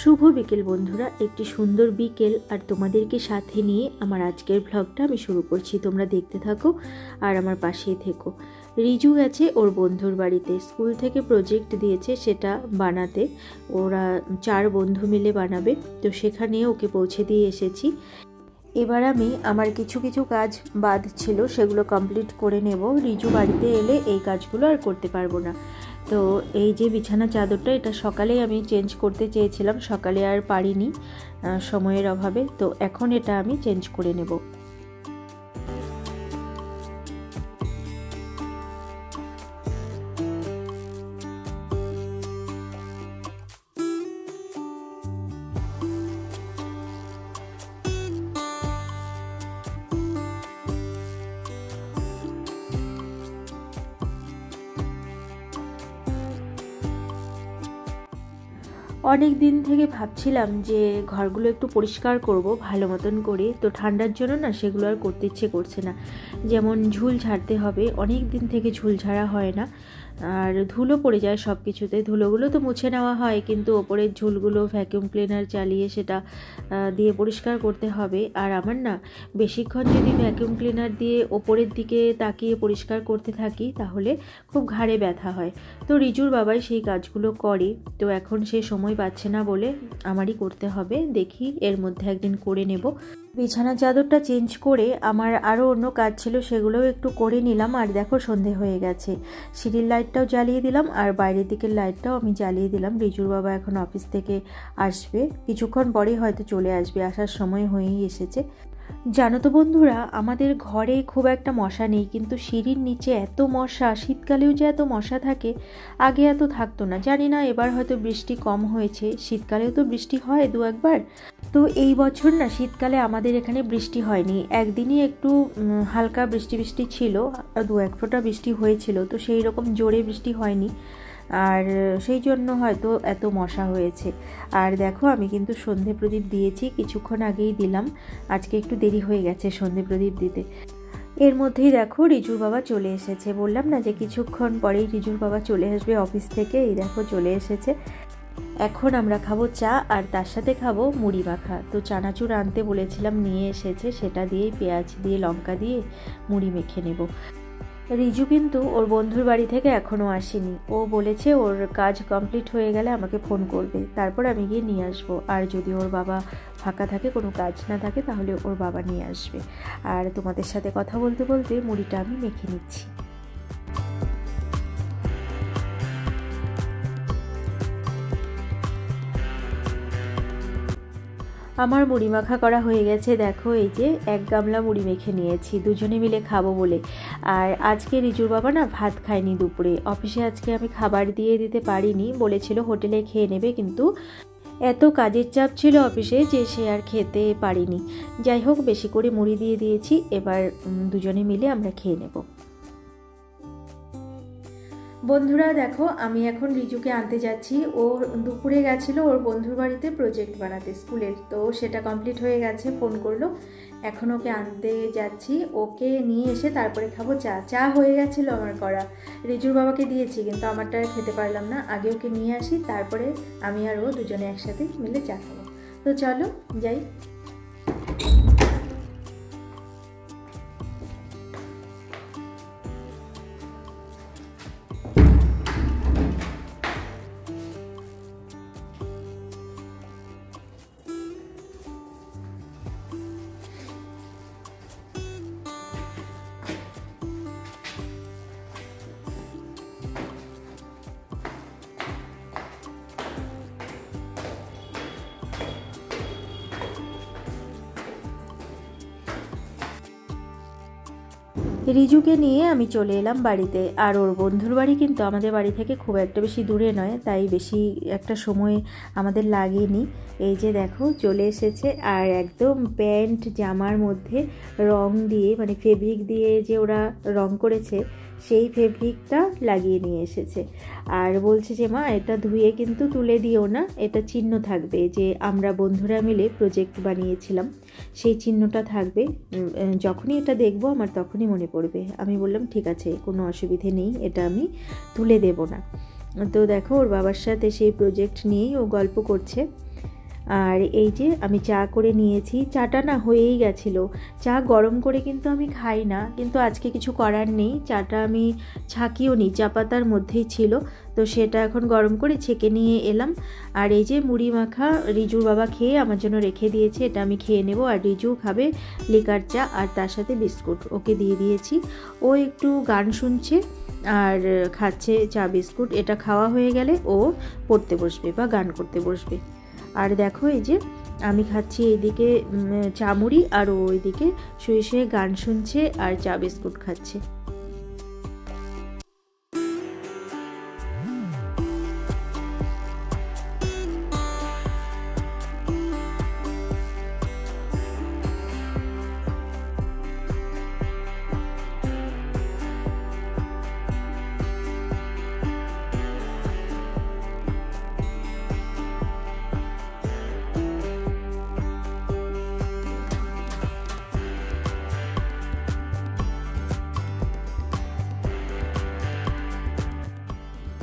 শুভ বিকেল বন্ধুরা, একটি সুন্দর বিকেল আর তোমাদেরকে সাথে নিয়ে আমার আজকের ব্লগটা আমি শুরু করছি। তোমরা দেখতে থাকো আর আমার পাশেই থেকো। রিজু গেছে ওর বন্ধুর বাড়িতে, স্কুল থেকে প্রজেক্ট দিয়েছে সেটা বানাতে। ওরা 4 বন্ধু মিলে বানাবে, তো সেখানে ওকে পৌঁছে দিয়ে এসেছি। এবার আমি আমার কিছু কিছু কাজ বাদ ছিল সেগুলো কমপ্লিট করে নেব। রিজু বাড়িতে এলে এই কাজগুলো আর করতে পারবো না। তো এই যে বিছানা চাদরটা, এটা সকালেই আমি চেঞ্জ করতে চেয়েছিলাম, সকালে আর পারিনি সময়ের অভাবে। তো এখন এটা আমি চেঞ্জ করে নেব। অনেক দিন থেকে ভাবছিলাম যে ঘরগুলো একটু পরিষ্কার করব ভালো মতন করে, তো ঠান্ডার জন্য না সেগুলো আর করতে ইচ্ছে করছে না। যেমন ঝুল ঝাড়তে হবে, অনেক দিন থেকে ঝুল ঝাড়া হয় না, আর ধুলো পড়ে যায় সব কিছুতে। ধুলোগুলো তো মুছে নেওয়া হয়, কিন্তু ওপরের ঝুলগুলো ভ্যাকুয়াম ক্লিনার চালিয়ে সেটা দিয়ে পরিষ্কার করতে হবে। আর আমার না বেশিক্ষণ যদি ভ্যাকুয়াম ক্লিনার দিয়ে ওপরের দিকে তাকিয়ে পরিষ্কার করতে থাকি তাহলে খুব ঘাড়ে ব্যথা হয়। তো রিজুর বাবাই সেই কাজগুলো করে, তো এখন সে সময় পাচ্ছে না বলে আমারই করতে হবে। দেখি এর মধ্যে একদিন করে নেব। বিছানা চাদরটা চেঞ্জ করে আমার আরও অন্য কাজ ছিল, সেগুলোও একটু করে নিলাম। আর দেখো সন্ধে হয়ে গেছে, সিঁড়ির লাইটটাও জ্বালিয়ে দিলাম আর বাইরের দিকের লাইটটাও আমি জ্বালিয়ে দিলাম। রিজুর বাবা এখন অফিস থেকে আসবে, কিছুক্ষণ পরেই হয়তো চলে আসবে, আসার সময় হয়েই এসেছে। জানো তো বন্ধুরা, আমাদের ঘরে খুব একটা মশা নেই, কিন্তু সিঁড়ির নিচে এত মশা, শীতকালেও যে এত মশা থাকে আগে এত থাকতো না। জানি না এবার হয়তো বৃষ্টি কম হয়েছে, শীতকালেও তো বৃষ্টি হয় 2-1 বার। তো এই বছর না শীতকালে আমাদের এখানে বৃষ্টি হয়নি, একদিনই একটু হালকা বৃষ্টি ছিল, 2-1 ফোঁটা বৃষ্টি হয়েছিল, তো সেই রকম জোরে বৃষ্টি হয়নি, আর সেই জন্য হয়তো এত মশা হয়েছে। আর দেখো আমি কিন্তু সন্ধে প্রদীপ দিয়েছি, কিছুক্ষণ আগেই দিলাম, আজকে একটু দেরি হয়ে গেছে সন্ধে প্রদীপ দিতে। এর মধ্যেই দেখো রিজুর বাবা চলে এসেছে। বললাম না যে কিছুক্ষণ পরেই রিজুর বাবা চলে আসবে অফিস থেকে, এই দেখো চলে এসেছে। এখন আমরা খাবো চা, আর তার সাথে খাবো মুড়ি মাখা। তো চানাচুর আনতে বলেছিলাম, নিয়ে এসেছে, সেটা দিয়েই পেঁয়াজ দিয়ে লঙ্কা দিয়ে মুড়ি মেখে নেব। রিজু কিন্তু ওর বন্ধুর বাড়ি থেকে এখনও আসেনি, ও বলেছে ওর কাজ কমপ্লিট হয়ে গেলে আমাকে ফোন করবে, তারপর আমি গিয়ে নিয়ে আসবো। আর যদি ওর বাবা ফাঁকা থাকে, কোনো কাজ না থাকে, তাহলে ওর বাবা নিয়ে আসবে। আর তোমাদের সাথে কথা বলতে বলতে মুড়িটা আমি মেখে নিচ্ছি। আমার মুড়ি মাখা করা হয়ে গেছে, দেখো এই যে 1 গামলা মুড়ি মেখে নিয়েছি, দুজনে মিলে খাবো বলে। আর আজকে রিজুর বাবা না ভাত খায়নি দুপুরে, অফিসে আজকে আমি খাবার দিয়ে দিতে পারিনি, বলেছিল হোটেলে খেয়ে নেবে, কিন্তু এত কাজের চাপ ছিল অফিসে যে সে আর খেতে পারিনি। যাই হোক, বেশি করে মুড়ি দিয়ে দিয়েছি, এবার দুজনে মিলে আমরা খেয়ে নেব। বন্ধুরা দেখো, আমি এখন রিজুকে আনতে যাচ্ছি। ও দুপুরে গেছিলো ওর বন্ধুর বাড়িতে প্রজেক্ট বানাতে স্কুলের, তো সেটা কমপ্লিট হয়ে গেছে, ফোন করলো, এখন ওকে আনতে যাচ্ছি। ওকে নিয়ে এসে তারপরে খাবো চা। চা হয়ে গেছিলো আমার করা, রিজুর বাবাকে দিয়েছি, কিন্তু আমারটা আর খেতে পারলাম না। আগে ওকে নিয়ে আসি, তারপরে আমি আর ও দুজনে একসাথে মিলে চা খাবো। তো চলো যাই। রিজুকে নিয়ে আমি চলে এলাম বাড়িতে। আর ওর বন্ধুর বাড়ি কিন্তু আমাদের বাড়ি থেকে খুব একটা বেশি দূরে নয়, তাই বেশি একটা সময় আমাদের লাগেনি। এই যে দেখো চলে এসেছে, আর একদম প্যান্ট জামার মধ্যে রং দিয়ে, মানে ফেব্রিক দিয়ে যে ওরা রং করেছে সেই ফেব্রিকটা লাগিয়ে নিয়ে এসেছে। আর বলছে যে মা এটা ধুয়ে কিন্তু তুলে দিও না, এটা চিহ্ন থাকবে যে আমরা বন্ধুরা মিলে প্রজেক্ট বানিয়েছিলাম, সেই চিহ্নটা থাকবে, যখনই এটা দেখবো আমার তখনই মনে পড়বে। আমি বললাম ঠিক আছে, কোনো অসুবিধে নেই, এটা আমি তুলে দেব না। তো দেখো ওর বাবার সাথে সেই প্রজেক্ট নিয়েই ও গল্প করছে। আর এই যে আমি চা করে নিয়েছি, চাটা না হয়েই গেছিলো। চা গরম করে কিন্তু আমি খাই না, কিন্তু আজকে কিছু করার নেই, চাটা আমি ছাঁকিও নি, চা পাতার মধ্যেই ছিল, তো সেটা এখন গরম করে ছেঁকে নিয়ে এলাম। আর এই যে মুড়ি মাখা রিজুর বাবা খেয়ে আমার জন্য রেখে দিয়েছে, এটা আমি খেয়ে নেব। আর রিজু খাবে লিকার চা আর তার সাথে বিস্কুট, ওকে দিয়ে দিয়েছি। ও একটু গান শুনছে আর খাচ্ছে চা বিস্কুট। এটা খাওয়া হয়ে গেলে ও পড়তে বসবে বা গান করতে বসবে। আর দেখো এই যে আমি খাচ্ছি এইদিকে চা মুড়ি, আর ও ওইদিকে শুয়ে শুয়ে গান শুনছে আর চা বিস্কুট খাচ্ছে।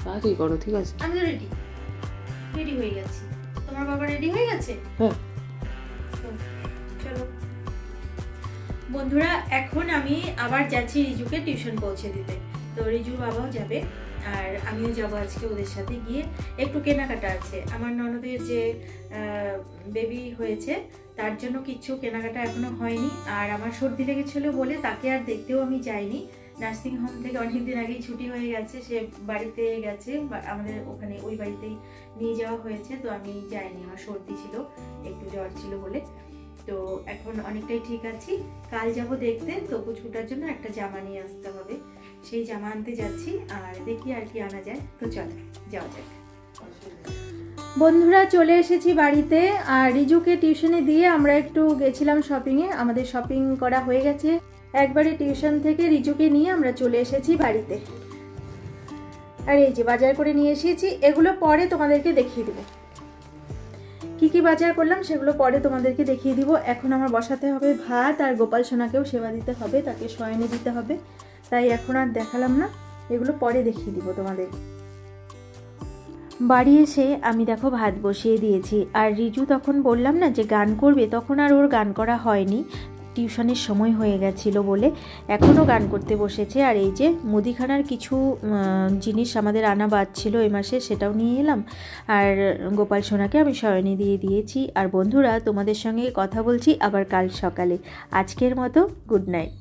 তাড়াতাড়ি করো, ঠিক আছে? আমি তো রেডি রেডি হয়ে গেছি। তোমার বাবা রেডি হয়ে গেছে? হ্যাঁ। চলো বন্ধুরা, এখন আমি আবার যাচ্ছি রিজুকে টিউশন পৌঁছে দিতে। তো রিজুর বাবাও যাবে আর আমিও যাব আজকে ওদের সাথে। গিয়ে একটু কেনাকাটা আছে, আমার ননদের যে বেবি হয়েছে তার জন্য কিছু কেনাকাটা এখনো হয়নি। আর আমার সর্দি লেগেছিল বলে তাকে আর দেখতেও আমি যাইনি। নার্সিং হোম থেকে অনেকদিন আগেই ছুটি হয়ে গেছে, সে বাড়িতে গেছে, আমাদের ওখানে ওই বাড়িতেই নিয়ে যাওয়া হয়েছে, তো আমি যাইনি। আমার সর্দি ছিল, একটু জ্বর ছিল বলে। তো এখন অনেকটাই ঠিক আছি। কাল যাব দেখতে, তবু ছুটার জন্য একটা জামা নিয়ে আসতে হবে, সেই জামা আনতে যাচ্ছি। আর দেখি আর কি আনা যায়, তো চলো যাওয়া যাক। বন্ধুরা চলে এসেছি বাড়িতে, আর রিজুকে টিউশনে দিয়ে আমরা একটু গেছিলাম শপিংয়ে। আমাদের শপিং করা হয়ে গেছে, একবারে টিউশন থেকে রিজুকে নিয়ে আমরা চলে এসেছি বাড়িতে। আর এই যে বাজার করে নিয়ে এসেছি, এগুলো পরে তোমাদেরকে দেখিয়ে দেবো। কি কি বাজার করলাম সেগুলো পরে তোমাদেরকে দেখিয়ে দিব। এখন আমার বসাতে হবে ভাত, আর গোপাল সোনাকেও সেবা দিতে হবে, তাকে শয়নে দিতে হবে, তাই এখন আর দেখালাম না, এগুলো পরে দেখিয়ে দিব তোমাদের। বাড়ি এসে আমি দেখো ভাত বসিয়ে দিয়েছি। আর রিজু তখন বললাম না যে গান করবে, তখন আর ওর গান করা হয়নি, টিউশনের সময় হয়ে গেছিল বলে এখনও গান করতে বসেছে। আর এই যে মুদিখানার কিছু জিনিস আমাদের আনা বাদ ছিল এই মাসে, সেটাও নিয়ে এলাম। আর গোপাল সোনাকে আমি শয়নে দিয়ে দিয়েছি। আর বন্ধুরা তোমাদের সঙ্গে কথা বলছি আবার কাল সকালে। আজকের মতো গুড নাইট।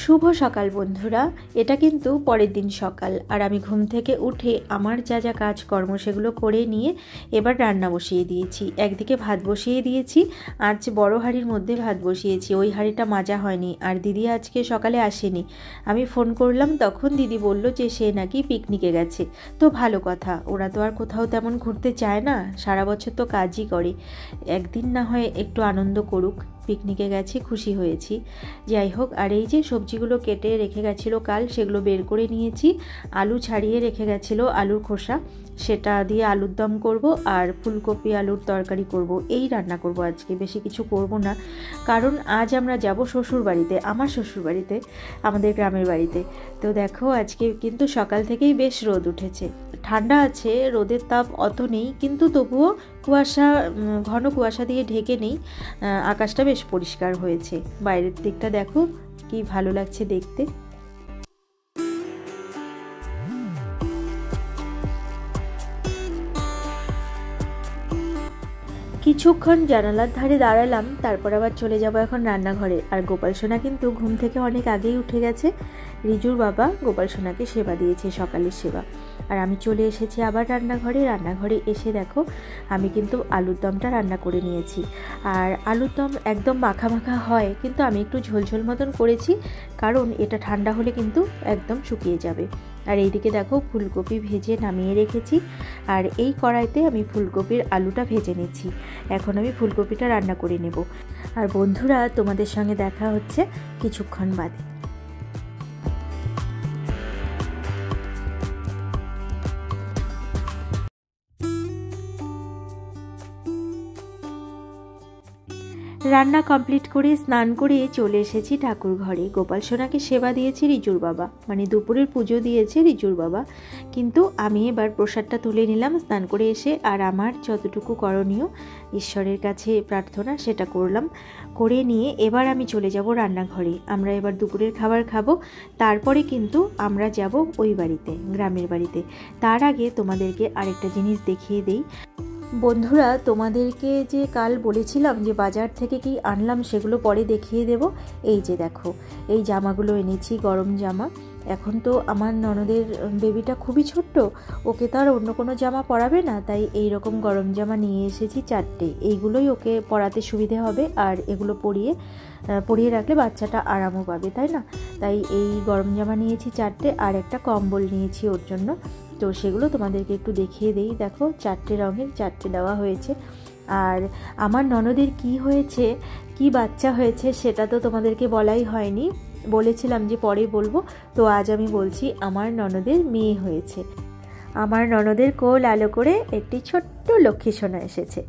শুভ সকাল বন্ধুরা, এটা কিন্তু পরের দিন সকাল। আর আমি ঘুম থেকে উঠে আমার যা যা কাজকর্ম সেগুলো করে নিয়ে এবার রান্না বসিয়ে দিয়েছি। একদিকে ভাত বসিয়ে দিয়েছি, আজ বড় হাঁড়ির মধ্যে ভাত বসিয়েছি, ওই হাঁড়িটা মাজা হয়নি। আর দিদি আজকে সকালে আসেনি, আমি ফোন করলাম, তখন দিদি বলল যে সে নাকি পিকনিকে গেছে। তো ভালো কথা, ওরা তো আর কোথাও তেমন ঘুরতে চায় না, সারা বছর তো কাজই করে, একদিন না হয় একটু আনন্দ করুক। পিকনিকে গেছি, খুশি হয়েছি। যাই হোক, আর এই যে সবজিগুলো কেটে রেখে গেছিলো কাল, সেগুলো বের করে নিয়েছি। আলু ছাড়িয়ে রেখে গেছিলো, আলুর খোসা, সেটা দিয়ে আলুর দম করব, আর ফুলকপি আলুর তরকারি করব। এই রান্না করব আজকে, বেশি কিছু করব না, কারণ আজ আমরা যাব শ্বশুর বাড়িতে, আমার শ্বশুর বাড়িতে, আমাদের গ্রামের বাড়িতে। তো দেখো আজকে কিন্তু সকাল থেকেই বেশ রোদ উঠেছে, ঠান্ডা আছে, রোদের তাপ অত নেই, কিন্তু তবুও কুয়াশা, ঘন কুয়াশা দিয়ে ঢেকে নেই, আকাশটা বেশ পরিষ্কার হয়েছে। বাইরের দিকটা দেখো কি ভালো লাগছে দেখতে। কিছুক্ষণ জানালার ধারে দাঁড়ালাম, তারপর আবার চলে যাব এখন রান্নাঘরে। আর গোপাল সোনা কিন্তু ঘুম থেকে অনেক আগেই উঠে গেছে, রিজুর বাবা গোপাল সোনাকে সেবা দিয়েছে, সকালের সেবা। আর আমি চলে এসেছি আবার রান্নাঘরে। রান্নাঘরে এসে দেখো আমি কিন্তু আলুর দমটা রান্না করে নিয়েছি। আর আলুর দম একদম মাখা মাখা হয়, কিন্তু আমি একটু ঝোলঝোল মতন করেছি, কারণ এটা ঠান্ডা হলে কিন্তু একদম শুকিয়ে যাবে। আর এইদিকে দেখো ফুলকপি ভেজে নামিয়ে রেখেছি, আর এই কড়াইতে আমি ফুলকপির আলুটা ভেজে নিচ্ছি। এখন আমি ফুলকপিটা রান্না করে নেব। আর বন্ধুরা তোমাদের সঙ্গে দেখা হচ্ছে কিছুক্ষণ বাদে। রান্না কমপ্লিট করে স্নান করে চলে এসেছি ঠাকুর ঘরে। গোপাল সোনাকে সেবা দিয়েছে রিজুর বাবা, মানে দুপুরের পুজো দিয়েছে রিজুর বাবা, কিন্তু আমি এবার প্রসাদটা তুলে নিলাম স্নান করে এসে। আর আমার যতটুকু করণীয় ঈশ্বরের কাছে প্রার্থনা সেটা করলাম, করে নিয়ে এবার আমি চলে যাব রান্নাঘরে। আমরা এবার দুপুরের খাবার খাবো, তারপরে কিন্তু আমরা যাব ওই বাড়িতে, গ্রামের বাড়িতে। তার আগে তোমাদেরকে আরেকটা জিনিস দেখিয়ে দেই বন্ধুরা। তোমাদেরকে যে কাল বলেছিলাম যে বাজার থেকে কি আনলাম সেগুলো পরে দেখিয়ে দেব। এই যে দেখো, এই জামাগুলো এনেছি, গরম জামা। এখন তো আমার ননদের বেবিটা খুবই ছোট্ট, ওকে তো আর অন্য কোনো জামা পরাবে না, তাই এই রকম গরম জামা নিয়ে এসেছি 4টে। এইগুলোই ওকে পরাতে সুবিধে হবে, আর এগুলো পরিয়ে রাখলে বাচ্চাটা আরামও পাবে, তাই না? তাই এই গরম জামা নিয়েছি 4টে, আর একটা কম্বল নিয়েছি ওর জন্য। তো সেগুলো তোমাদেরকে একটু দেখিয়ে দেই। দেখো 4টে রঙের 4টে দেওয়া হয়েছে। আর আমার ননদের কি হয়েছে, কি বাচ্চা হয়েছে সেটা তো তোমাদেরকে বলাই হয়নি, বলেছিলাম যে পরে বলবো। তো আজ আমি বলছি, আমার ননদের মেয়ে হয়েছে। আমার ননদের কোল আলো করে একটি ছোট্ট লক্ষ্মী সোনা এসেছে।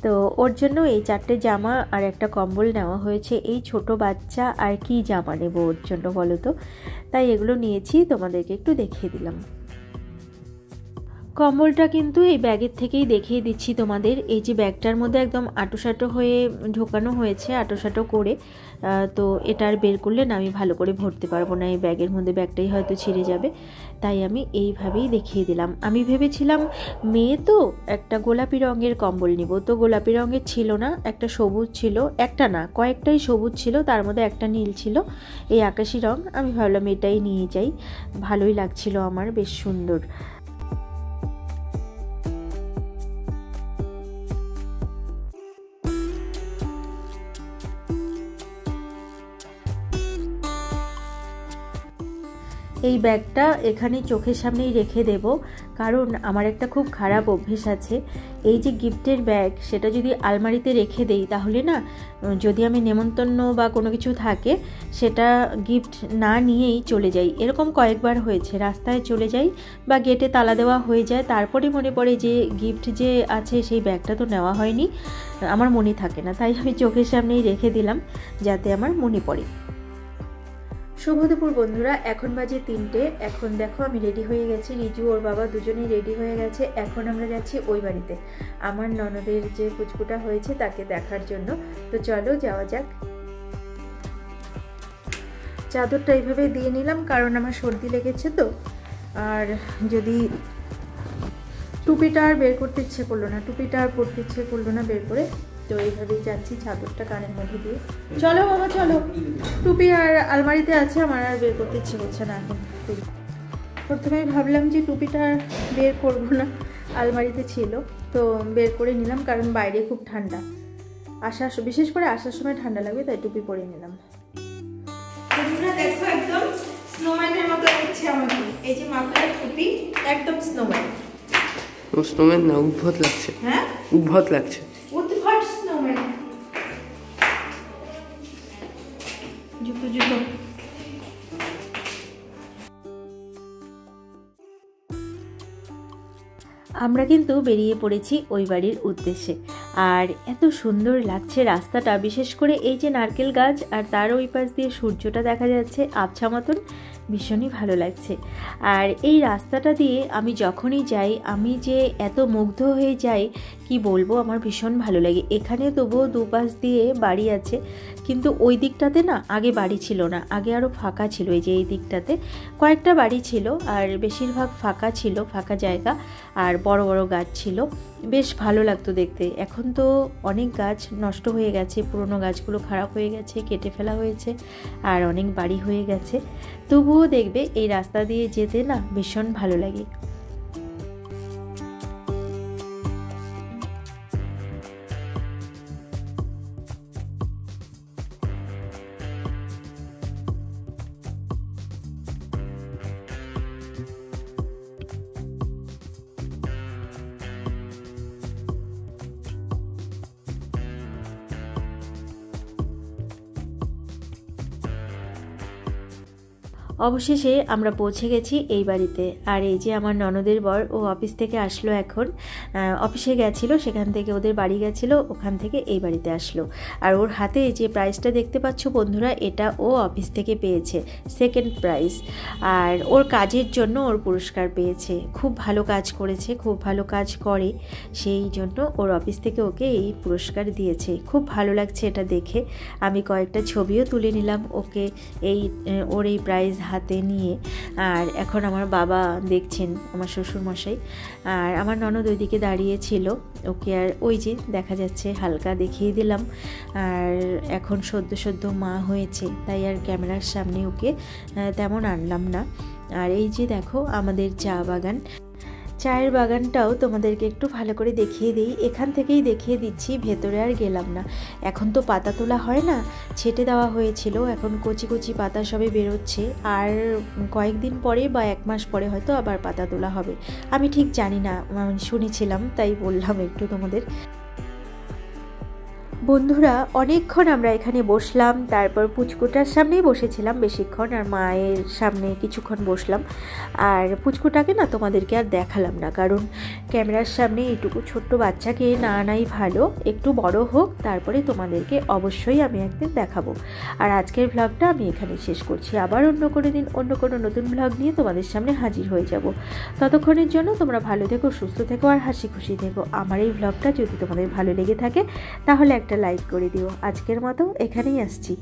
তো ওর জন্য এই 4টে জামা আর একটা কম্বল নেওয়া হয়েছে। এই ছোট বাচ্চা আর কি জামা নেব ওর জন্য বলো তো, তাই এগুলো নিয়েছি, তোমাদেরকে একটু দেখিয়ে দিলাম। কম্বলটা কিন্তু এই ব্যাগের থেকেই দেখিয়ে দিচ্ছি তোমাদের। এই যে ব্যাগটার মধ্যে একদম আটোসাটো হয়ে ঢোকানো হয়েছে, আটোসাটো করে। তো এটা আর বের করলে না আমি ভালো করে ভরতে পারবো না এই ব্যাগের মধ্যে, ব্যাগটাই হয়তো ছিঁড়ে যাবে, তাই আমি এইভাবেই দেখিয়ে দিলাম। আমি ভেবেছিলাম মেয়ে তো একটা গোলাপি রঙের কম্বল নিব, তো গোলাপি রঙের ছিল না, একটা সবুজ ছিল, একটা না কয়েকটাই সবুজ ছিল, তার মধ্যে একটা নীল ছিল, এই আকাশি রঙ। আমি ভাবলাম এটাই নিয়ে যাই, ভালোই লাগছিল আমার, বেশ সুন্দর। এই ব্যাগটা এখানে চোখের সামনেই রেখে দেব, কারণ আমার একটা খুব খারাপ অভ্যেস আছে। এই যে গিফটের ব্যাগ, সেটা যদি আলমারিতে রেখে দেই তাহলে না, যদি আমি নেমন্তন্ন বা কোনো কিছু থাকে সেটা গিফট না নিয়েই চলে যাই। এরকম কয়েকবার হয়েছে, রাস্তায় চলে যাই বা গেটে তালা দেওয়া হয়ে যায়, তারপরে মনে পড়ে যে গিফট যে আছে সেই ব্যাগটা তো নেওয়া হয়নি, আমার মনে থাকে না, তাই আমি চোখের সামনেই রেখে দিলাম যাতে আমার মনে পড়ে। শুভ দুপুর বন্ধুরা, এখন বাজে 3টে। এখন দেখো আমি রেডি হয়ে গেছি, রিজু ওর বাবা দুজনেই রেডি হয়ে গেছে। এখন আমরা যাচ্ছি ওই বাড়িতে, আমার ননদের যে পুচকুটা হয়েছে তাকে দেখার জন্য। তো চলো যাওয়া যাক। চাদরটা এইভাবে দিয়ে নিলাম কারণ আমার সর্দি লেগেছে তো, আর যদি টুপিটা আর বের করতে ইচ্ছে করলো না, টুপিটা আর পরতে ইচ্ছে করলো না বের করে, তো এইভাবেই যাচ্ছি চাদরটা কানের মধ্যে দিয়ে। চলো বাবা চলো, টুপি আর আলমারিতে আছে, আমার আর বের করতে ইচ্ছে করছে না এখন। প্রথমেই ভাবলাম যে টুপিটা বের করবো না, আলমারিতে ছিল, তো বের করে নিলাম কারণ বাইরে খুব ঠান্ডা, বিশেষ করে আসার সময় ঠান্ডা লাগবে, তাই টুপি পরে নিলাম। দেখো একদম স্নোম্যানের মতো লাগছে আমাকে, এই যে মাথায় টুপি, একদম স্নোম্যান। স্নোম্যান না, উদ্ভট লাগছে। হ্যাঁ উদ্ভট লাগছে, উদ্ভট স্নোম্যান। জুতো জুতো। আমরা কিন্তু বেরিয়ে পড়েছি ওই বাড়ির উদ্দেশ্যে। আর এত সুন্দর লাগছে রাস্তাটা, বিশেষ করে এই যে নারকেল গাছ আর তার ওই পাশ দিয়ে সূর্যটা দেখা যাচ্ছে আবছা মতন, ভীষণই ভালো লাগছে। আর এই রাস্তাটা দিয়ে আমি যখনই যাই আমি যে এত মুগ্ধ হয়ে যাই কি বলবো, আমার ভীষণ ভালো লাগে। এখানে তবুও দুপাশ দিয়ে বাড়ি আছে, কিন্তু ওই দিকটাতে না আগে বাড়ি ছিল না, আগে আরও ফাঁকা ছিল। এই যে এই দিকটাতে কয়েকটা বাড়ি ছিল আর বেশিরভাগ ফাঁকা ছিল, ফাঁকা জায়গা, আর বড় বড় গাছ ছিল, বেশ ভালো লাগতো দেখতে। এখন তো অনেক গাছ নষ্ট হয়ে গেছে, পুরনো গাছগুলো খারাপ হয়ে গেছে, কেটে ফেলা হয়েছে, আর অনেক বাড়ি হয়ে গেছে। তবুও দেখবে এই রাস্তা দিয়ে যেতে না ভীষণ ভালো লাগে। অবশেষে আমরা পৌঁছে গেছি এই বাড়িতে। আর এই যে আমার ননদের বর, ও অফিস থেকে আসলো এখন। অফিসে গেছিলো, সেখান থেকে ওদের বাড়ি গেছিলো, ওখান থেকে এই বাড়িতে আসলো। আর ওর হাতে যে প্রাইজটা দেখতে পাচ্ছ বন্ধুরা, এটা ও অফিস থেকে পেয়েছে, সেকেন্ড প্রাইজ। আর ওর কাজের জন্য ওর পুরস্কার পেয়েছে, খুব ভালো কাজ করেছে, খুব ভালো কাজ করে, সেই জন্য ওর অফিস থেকে ওকে এই পুরস্কার দিয়েছে। খুব ভালো লাগছে এটা দেখে। আমি কয়েকটা ছবিও তুলে নিলাম ওকে ওর এই প্রাইজ হাতে নিয়ে। আর এখন আমার বাবা দেখছেন, আমার শ্বশুরমশাই, আর আমার ননদ ওইদিকে দাঁড়িয়েছিল। ওকে আর ওই যে দেখা যাচ্ছে হালকা দেখিয়ে দিলাম। আর এখন সদ্য মা হয়েছে, তাই আর ক্যামেরার সামনে ওকে তেমন আনলাম না। আর এই যে দেখো আমাদের চা বাগান, চায়ের বাগানটাও তোমাদেরকে একটু ভালো করে দেখিয়ে দিই। এখান থেকেই দেখিয়ে দিচ্ছি, ভেতরে আর গেলাম না। এখন তো পাতা তোলা হয় না, ছেটে দেওয়া হয়েছিল, এখন কচি কচি পাতা সবে বেরোচ্ছে। আর কয়েকদিন পরে বা 1 মাস পরে হয়তো আবার পাতা তোলা হবে, আমি ঠিক জানি না, শুনেছিলাম তাই বললাম একটু তোমাদের। বন্ধুরা অনেকক্ষণ আমরা এখানে বসলাম, তারপর পুচকুটার সামনেই বসেছিলাম বেশিক্ষণ, আর মায়ের সামনে কিছুক্ষণ বসলাম। আর পুচকুটাকে না তোমাদেরকে আর দেখালাম না, কারণ ক্যামেরার সামনে এইটুকু ছোট্ট বাচ্চাকে না আনাই ভালো, একটু বড় হোক, তারপরে তোমাদেরকে অবশ্যই আমি একদিন দেখাবো। আর আজকের ভ্লগটা আমি এখানে শেষ করছি, আবার অন্য কোনো দিন অন্য কোনো নতুন ভ্লগ নিয়ে তোমাদের সামনে হাজির হয়ে যাব। ততক্ষণের জন্য তোমরা ভালো থেকো, সুস্থ থেকো, আর হাসি খুশি থেকো। আমার এই ভ্লগটা যদি তোমাদের ভালো লেগে থাকে তাহলে একটা লাইক করে দিও। আজকের মতো এখানেই আসছি।